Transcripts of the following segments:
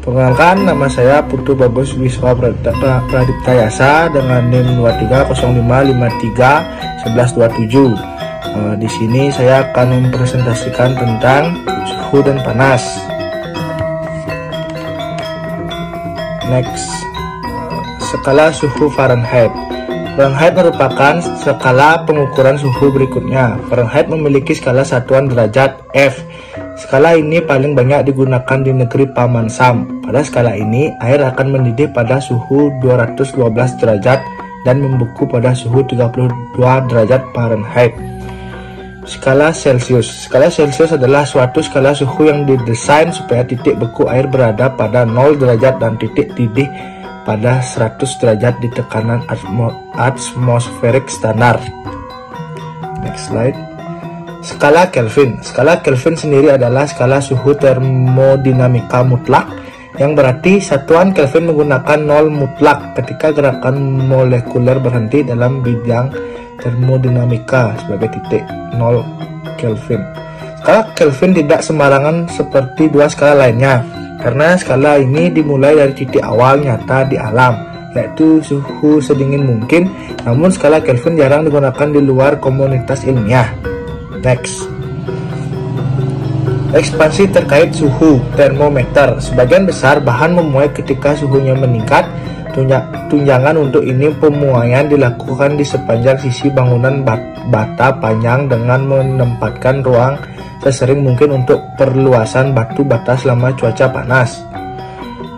Perkenalkan, nama saya Putu Bagus Wiswa Pradiptayasa dengan NIM 2305531127. Di sini saya akan mempresentasikan tentang suhu dan panas. Next, skala suhu Fahrenheit. Fahrenheit merupakan skala pengukuran suhu berikutnya. Fahrenheit memiliki skala satuan derajat F. Skala ini paling banyak digunakan di negeri Paman Sam. Pada skala ini, air akan mendidih pada suhu 212 derajat dan membeku pada suhu 32 derajat Fahrenheit. Skala Celcius. Skala Celcius adalah suatu skala suhu yang didesain supaya titik beku air berada pada 0 derajat dan titik didih pada 100 derajat di tekanan atmosferik standar. Next slide. Skala Kelvin. Skala Kelvin sendiri adalah skala suhu termodinamika mutlak, yang berarti satuan Kelvin menggunakan nol mutlak ketika gerakan molekuler berhenti dalam bidang termodinamika sebagai titik 0 Kelvin. Skala Kelvin tidak sembarangan seperti dua skala lainnya, karena skala ini dimulai dari titik awal nyata di alam, yaitu suhu sedingin mungkin. Namun skala Kelvin jarang digunakan di luar komunitas ilmiah. Next, ekspansi terkait suhu termometer. Sebagian besar bahan memuai ketika suhunya meningkat. Tunjangan untuk ini pemuaian dilakukan di sepanjang sisi bangunan bata panjang dengan menempatkan ruang sesering mungkin untuk perluasan batu bata selama cuaca panas.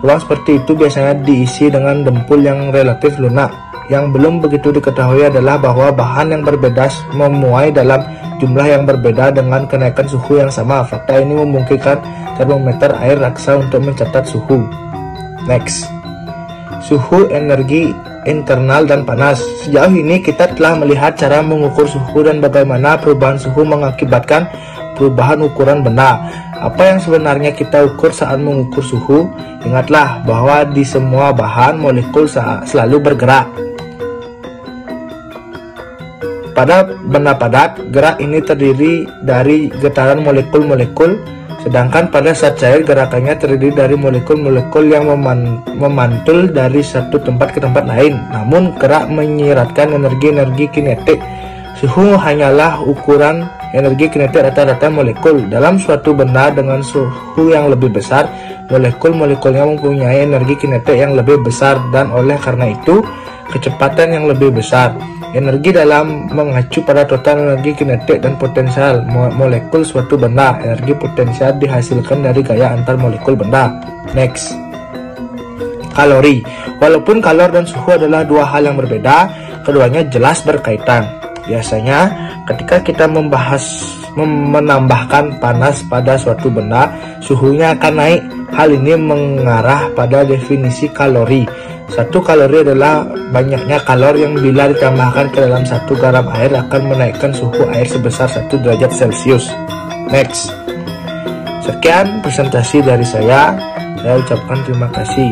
Ruang seperti itu biasanya diisi dengan dempul yang relatif lunak. Yang belum begitu diketahui adalah bahwa bahan yang berbeda memuai dalam jumlah yang berbeda dengan kenaikan suhu yang sama. Fakta ini memungkinkan termometer air raksa untuk mencatat suhu. Next, suhu, energi internal dan panas. Sejauh ini kita telah melihat cara mengukur suhu dan bagaimana perubahan suhu mengakibatkan perubahan ukuran benda. Apa yang sebenarnya kita ukur saat mengukur suhu? Ingatlah bahwa di semua bahan molekul selalu bergerak. Pada benda padat, gerak ini terdiri dari getaran molekul-molekul, sedangkan pada zat cair gerakannya terdiri dari molekul-molekul yang memantul dari satu tempat ke tempat lain. Namun gerak menyiratkan energi-energi kinetik. Suhu hanyalah ukuran energi kinetik rata-rata molekul. Dalam suatu benda dengan suhu yang lebih besar, molekul-molekulnya mempunyai energi kinetik yang lebih besar dan oleh karena itu kecepatan yang lebih besar. Energi dalam mengacu pada total energi kinetik dan potensial molekul suatu benda. Energi potensial dihasilkan dari gaya antar molekul benda. Next, kalori. Walaupun kalor dan suhu adalah dua hal yang berbeda, keduanya jelas berkaitan. Biasanya ketika kita menambahkan panas pada suatu benda, suhunya akan naik. Hal ini mengarah pada definisi kalori. 1 kalori adalah banyaknya kalor yang bila ditambahkan ke dalam 1 gram air akan menaikkan suhu air sebesar 1 derajat Celcius. Next, sekian presentasi dari saya ucapkan terima kasih.